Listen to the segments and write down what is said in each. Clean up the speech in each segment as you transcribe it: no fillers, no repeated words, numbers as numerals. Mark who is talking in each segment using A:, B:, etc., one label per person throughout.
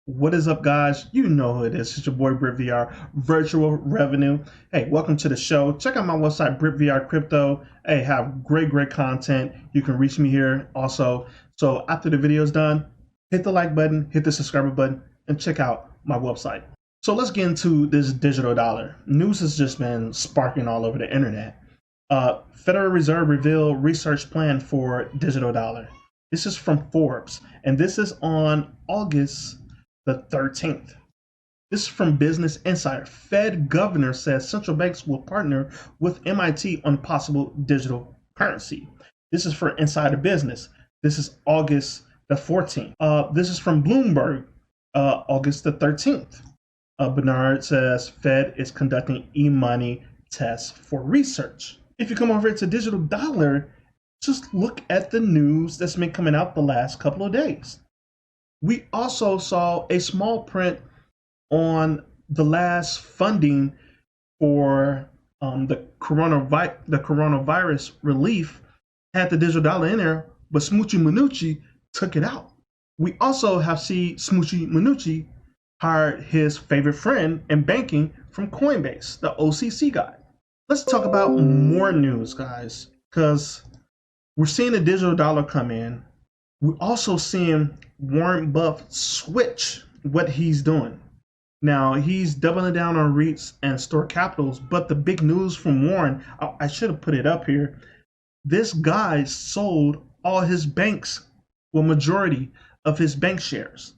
A: What is up, guys? You know who it is. It's your boy Brit VR, Virtual Revenue. Hey, welcome to the show. Check out my website, Brit VR Crypto. Hey, have great content. You can reach me here also. So after the video is done, hit the like button, hit the subscribe button, and check out my website. So let's get into this digital dollar. News has just been sparking all over the internet. Federal Reserve revealed research plan for digital dollar. This is from Forbes, and this is on August the 13th. This is from Business Insider. Fed governor says central banks will partner with MIT on possible digital currency. This is for Insider Business. This is August the 14th. This is from Bloomberg, August the 13th. Bernard says Fed is conducting e-money tests for research. If you come over to digital dollar, just look at the news that's been coming out the last couple of days. We also saw a small print on the last funding for the coronavirus relief, had the digital dollar in there, but Smoochie Manucci took it out. We also have seen Smoochie Manucci hired his favorite friend in banking from Coinbase, the OCC guy. Let's talk about more news, guys, because we're seeing the digital dollar come in. We're also seeing Warren Buffett switch what he's doing. Now, he's doubling down on REITs and store capitals, but the big news from Warren, I should have put it up here. This guy sold all his banks, well, majority of his bank shares.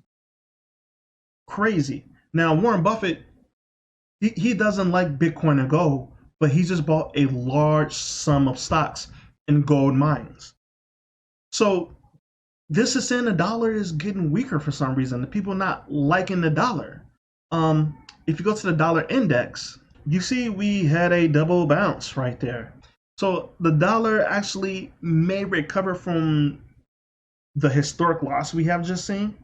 A: Crazy. Now, Warren Buffett, he doesn't like Bitcoin and gold, but he just bought a large sum of stocks in gold mines. So this is saying the dollar is getting weaker for some reason. The people not liking the dollar. If you go to the dollar index, you see we had a double bounce right there. So the dollar actually may recover from the historic loss we have just seen,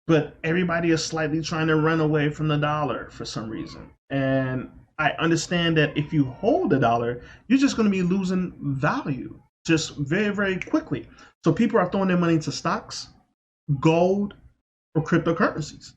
A: but everybody is slightly trying to run away from the dollar for some reason. And I understand that if you hold the dollar, you're just going to be losing value just very quickly. So people are throwing their money into stocks, gold, or cryptocurrencies.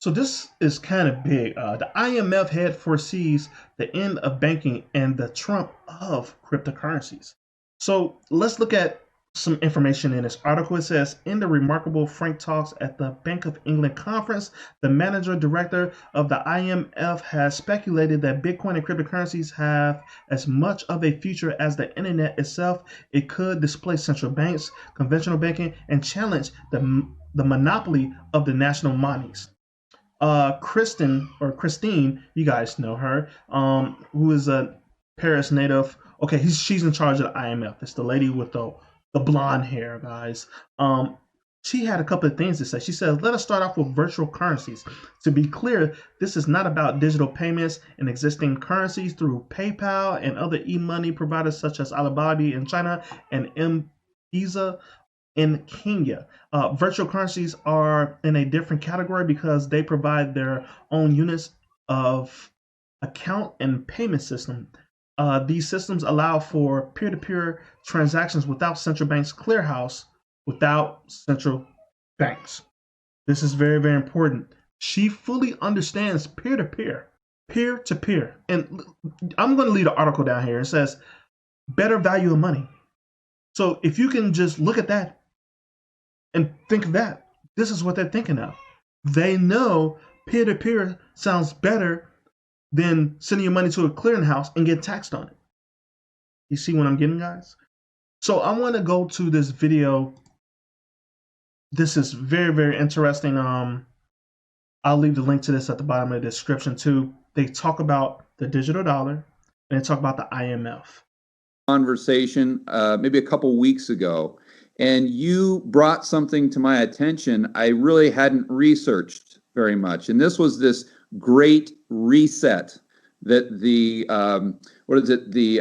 A: So this is kind of big. The IMF head foresees the end of banking and the Trump of cryptocurrencies. So let's look at some information in this article. It says, in the remarkable frank talks at the Bank of England conference, the manager director of the IMF has speculated that Bitcoin and cryptocurrencies have as much of a future as the internet itself. It could displace central banks, conventional banking, and challenge the monopoly of the national monies. Christine, you guys know her, who is a Paris native. Okay, she's in charge of the IMF. It's the lady with the blonde hair, guys. She had a couple of things to say. She said, let us start off with virtual currencies. To be clear, this is not about digital payments and existing currencies through PayPal and other e-money providers such as Alibaba in China and M-Pesa in Kenya. Virtual currencies are in a different category because they provide their own units of account and payment system. These systems allow for peer-to-peer transactions without central banks clearhouse, without central banks. This is very important. She fully understands peer-to-peer, peer-to-peer. And I'm going to leave the article down here. It says, better value of money. So if you can just look at that and think of that, this is what they're thinking of. They know peer-to-peer sounds better than sending your money to a clearinghouse and get taxed on it. You see what I'm getting, guys? So I want to go to this video. This is very interesting. I'll leave the link to this at the bottom of the description too. They talk about the digital dollar and they talk about the IMF.
B: Conversation maybe a couple weeks ago, and you brought something to my attention I really hadn't researched very much, and this was this great reset that the what is it, the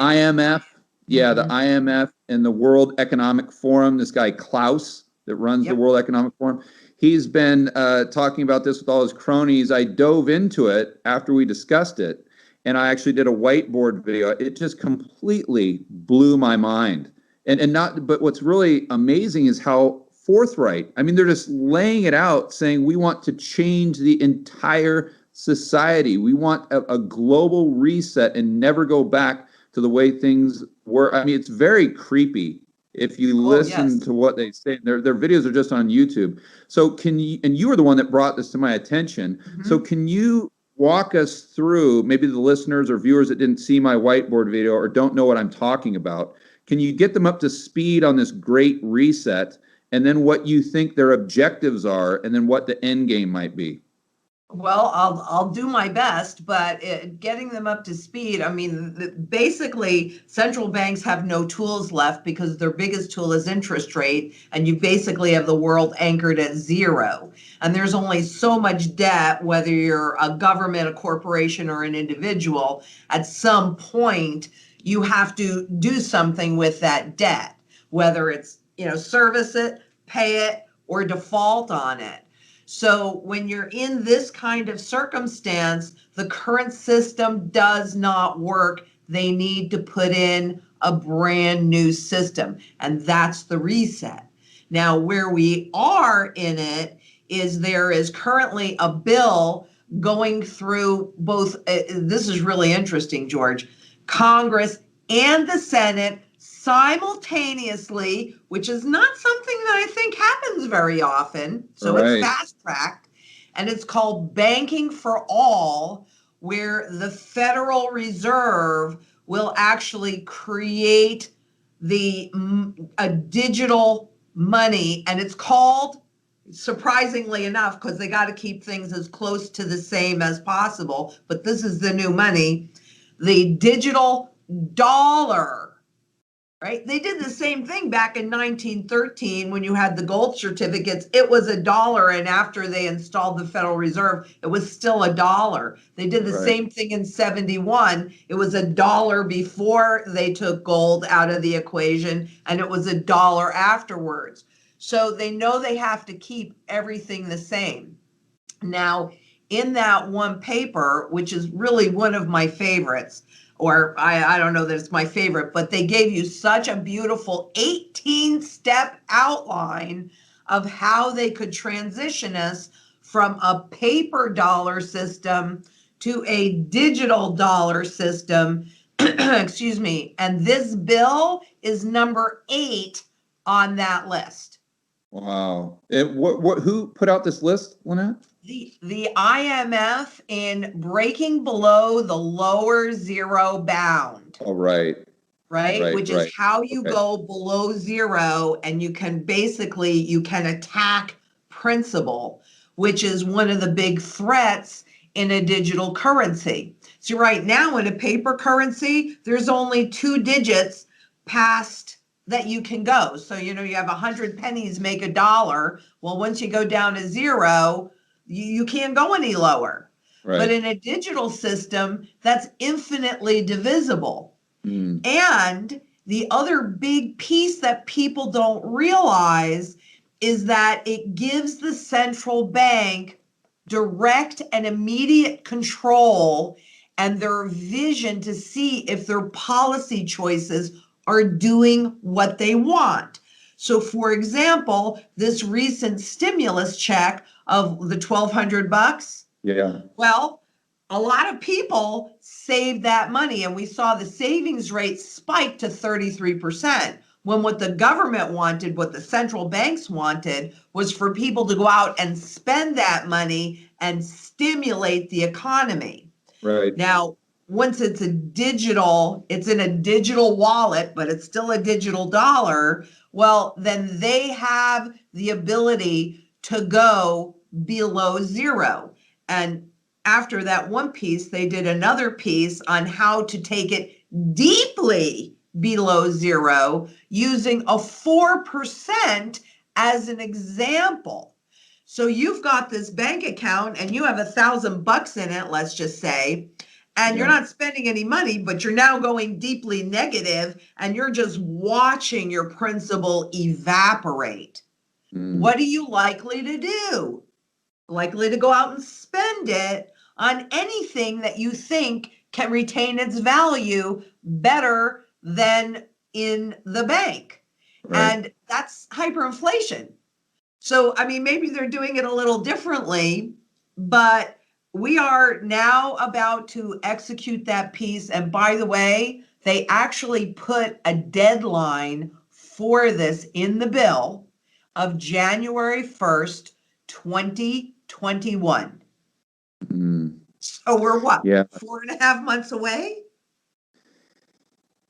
B: IMF, yeah, the IMF and the World Economic Forum, this guy Klaus that runs the World Economic Forum, he's been talking about this with all his cronies. I dove into it after we discussed it, and I actually did a whiteboard video. It just completely blew my mind. But what's really amazing is how forthright. I mean, they're just laying it out saying we want to change the entire society. We want a global reset and never go back to the way things were. I mean, it's very creepy if you
C: Oh,
B: listen
C: yes.
B: to what they say. Their videos are just on YouTube. So can you, and you were the one that brought this to my attention. So can you walk us through, maybe the listeners or viewers that didn't see my whiteboard video or don't know what I'm talking about, can you get them up to speed on this great reset and then what you think their objectives are and then what the end game might be?
C: Well, I'll do my best, but getting them up to speed, I mean, basically, central banks have no tools left because their biggest tool is interest rate, and you basically have the world anchored at zero. And there's only so much debt, whether you're a government, a corporation, or an individual. At some point, you have to do something with that debt, whether it's, service it, pay it, or default on it. So when you're in this kind of circumstance, the current system does not work. They need to put in a brand new system, and that's the reset. Now, where we are in it is there is currently a bill going through both, this is really interesting, George, Congress and the Senate simultaneously, which is not something that I think happens very often. So it's fast tracked, and it's called Banking for All, where the Federal Reserve will actually create a digital money, and it's called, surprisingly enough, because they got to keep things as close to the same as possible, but this is the new money, the digital dollar. Right? They did the same thing back in 1913 when you had the gold certificates. It was $1, and after they installed the Federal Reserve, it was still $1. They did the same thing in 71. It was $1 before they took gold out of the equation, and it was $1 afterwards. So they know they have to keep everything the same. Now, in that one paper, which is really one of my favorites, or I don't know that it's my favorite, but they gave you such a beautiful 18-step outline of how they could transition us from a paper dollar system to a digital dollar system. Excuse me. And this bill is number 8 on that list.
B: Wow. Who put out this list, Lynette?
C: The IMF in breaking below the lower zero bound.
B: Oh, right.
C: Right? Which is how you go below zero, and you can attack principal, which is one of the big threats in a digital currency. So right now in a paper currency, there's only 2 digits past that you can go. So, you have 100 pennies make $1. Well, once you go down to zero, you can't go any lower. But in a digital system, that's infinitely divisible. And the other big piece that people don't realize is that it gives the central bank direct and immediate control and their vision to see if their policy choices are doing what they want. So, for example, this recent stimulus check of the $1,200.
B: Yeah.
C: Well, a lot of people saved that money, and we saw the savings rate spike to 33%. When what the government wanted, what the central banks wanted, was for people to go out and spend that money and stimulate the economy.
B: Right.
C: Now, once it's in a digital wallet, but it's still a digital dollar, well, then they have the ability to go below zero. And after that one piece, they did another piece on how to take it deeply below zero using a 4% as an example. So you've got this bank account and you have $1,000 in it, let's just say, and you're not spending any money, but you're now going deeply negative and you're just watching your principal evaporate. What are you likely to do? Likely to go out and spend it on anything that you think can retain its value better than in the bank. And that's hyperinflation. So, I mean, maybe they're doing it a little differently, but we are now about to execute that piece. And by the way, they actually put a deadline for this in the bill of January 1st, 2021.
B: Mm.
C: So we're what?
B: Yeah.
C: 4.5 months away?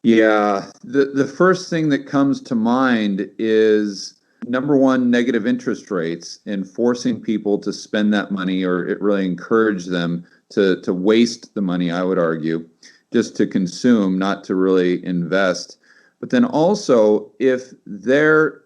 B: Yeah. The first thing that comes to mind is number one, negative interest rates and forcing people to spend that money, or it really encourage them to waste the money, I would argue, just to consume, not to really invest. But then also, if they're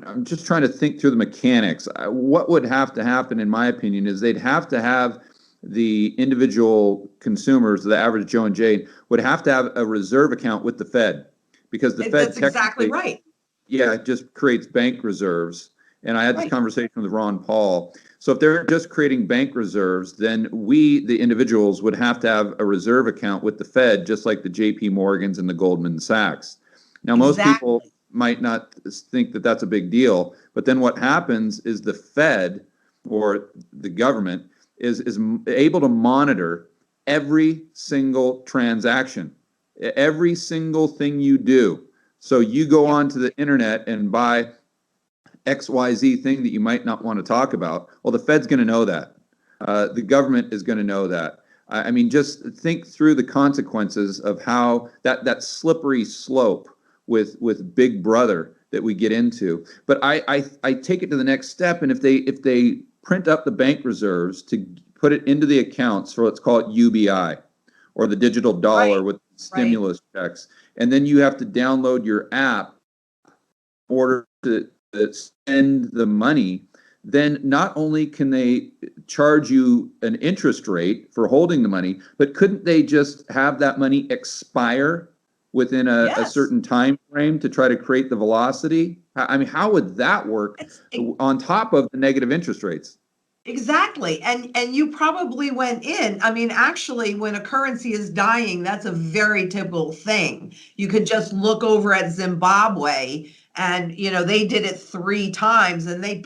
B: I'm just trying to think through the mechanics. What would have to happen, in my opinion, is they'd have to have the individual consumers, the average Joe and Jane, would have to have a reserve account with the Fed, because the Fed
C: That's exactly
B: technically,
C: right.
B: yeah, it just creates bank reserves. And I had this
C: Right.
B: conversation with Ron Paul. So if they're just creating bank reserves, then we, the individuals, would have to have a reserve account with the Fed, just like the JP Morgans and the Goldman Sachs. Now, most people
C: Exactly.
B: might not think that that's a big deal, but then what happens is the Fed, or the government, is able to monitor every single transaction, every single thing you do. So you go
C: Yep.
B: onto the internet and buy XYZ thing that you might not want to talk about. Well, the Fed's going to know that. The government is going to know that. I mean, just think through the consequences of how that slippery slope with Big Brother that we get into. But I take it to the next step, and if they print up the bank reserves to put it into the accounts for, let's call it UBI, or the digital dollar
C: Right.
B: with stimulus checks, and then you have to download your app in order to spend the money, then not only can they charge you an interest rate for holding the money, but couldn't they just have that money expire within a
C: Yes.
B: certain time frame to try to create the velocity? I mean, how would that work
C: It's
B: on top of the negative interest rates?
C: exactly. And you probably went in. I mean, actually, when a currency is dying, that's a very typical thing. You could just look over at Zimbabwe, and they did it 3 times, and they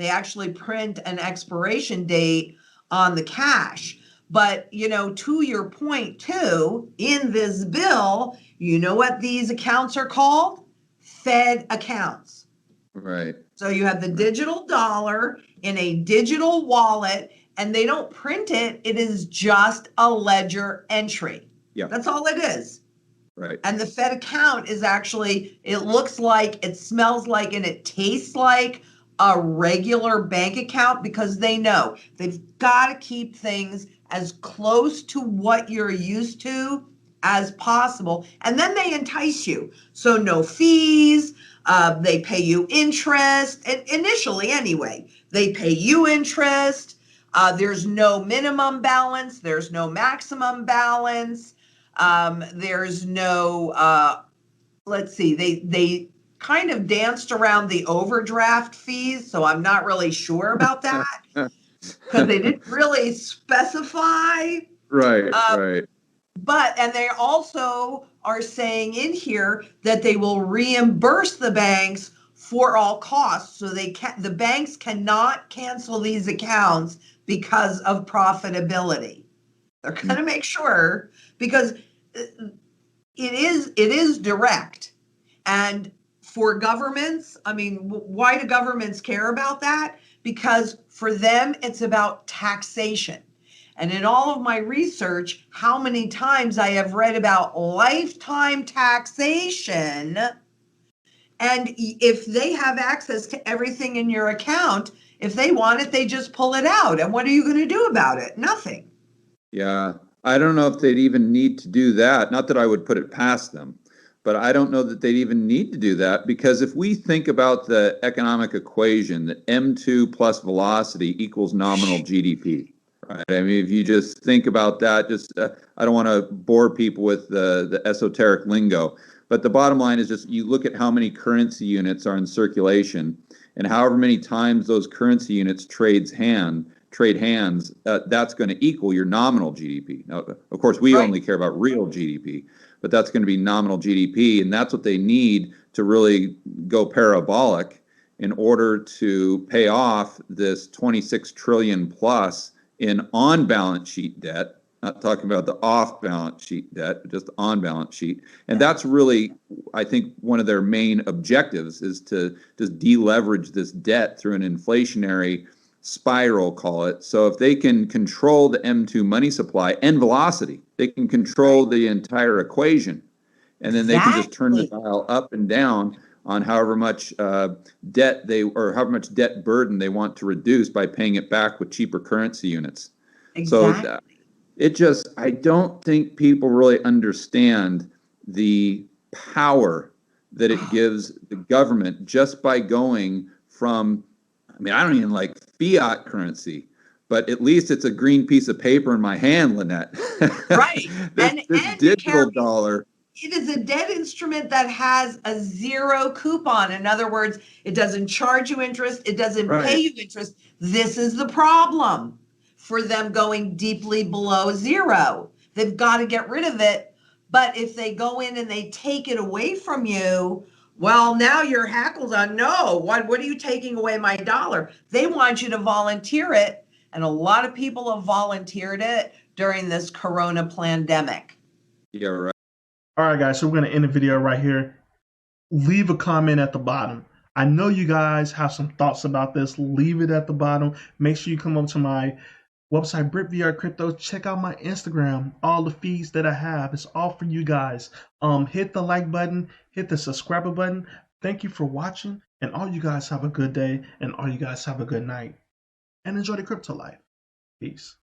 C: actually print an expiration date on the cash. But to your point too, in this bill, you know what these accounts are called? Fed accounts.
B: Right.
C: So you have the
B: Right.
C: digital dollar in a digital wallet, and they don't print it. It is just a ledger entry.
B: Yeah.
C: That's all it is.
B: Right.
C: And the Fed account is actually, it looks like, it smells like, and it tastes like a regular bank account, because they know they've got to keep things as close to what you're used to as possible. And then they entice you. So no fees. They pay you interest, initially anyway. They pay you interest. There's no minimum balance. There's no maximum balance. There's no, let's see, they kind of danced around the overdraft fees, so I'm not really sure about that, because they didn't really specify.
B: Right. Right.
C: And they also are saying in here that they will reimburse the banks for all costs. So the banks cannot cancel these accounts because of profitability. They're going to make sure, because it is direct. And for governments, I mean, why do governments care about that? Because for them, it's about taxation. And in all of my research, how many times I have read about lifetime taxation. And if they have access to everything in your account, if they want it, they just pull it out. And what are you going to do about it? Nothing.
B: Yeah. I don't know if they'd even need to do that. Not that I would put it past them, but I don't know that they'd even need to do that, because if we think about the economic equation, that M2 plus velocity equals nominal GDP, right? I mean, if you just think about that, I don't want to bore people with the esoteric lingo, but the bottom line is just you look at how many currency units are in circulation, and however many times those currency units trade hands, that's going to equal your nominal GDP. Now, of course, we only care about real GDP, but that's going to be nominal GDP, and that's what they need to really go parabolic. in order to pay off this 26 trillion plus in on-balance sheet debt. Not talking about the off-balance sheet debt, but just on-balance sheet. And that's really, I think, one of their main objectives is to just deleverage this debt through an inflationary spiral, call it. So if they can control the M2 money supply and velocity, they can control the entire equation. And then they can just turn the dial up and down on however much debt however much debt burden they want to reduce by paying it back with cheaper currency units.
C: Exactly.
B: So I don't think people really understand the power that it gives the government just by going from, I mean, I don't even like fiat currency, but at least it's a green piece of paper in my hand, Lynette.
C: Right.
B: This digital dollar.
C: It is a debt instrument that has a zero coupon. In other words, it doesn't charge you interest. It doesn't pay you interest. This is the problem for them going deeply below zero. They've got to get rid of it. But if they go in and they take it away from you, well, now your hackles on, no, what are you taking away my dollar? They want you to volunteer it. And a lot of people have volunteered it during this corona pandemic.
B: Yeah, right.
A: All right, guys, so we're going to end the video right here. Leave a comment at the bottom. I know you guys have some thoughts about this. Leave it at the bottom. Make sure you come up to my website, BritVR Crypto. Check out my Instagram. All the feeds that I have. It's all for you guys. Hit the like button. Hit the subscribe button. Thank you for watching. And all you guys have a good day. And all you guys have a good night. And enjoy the crypto life. Peace.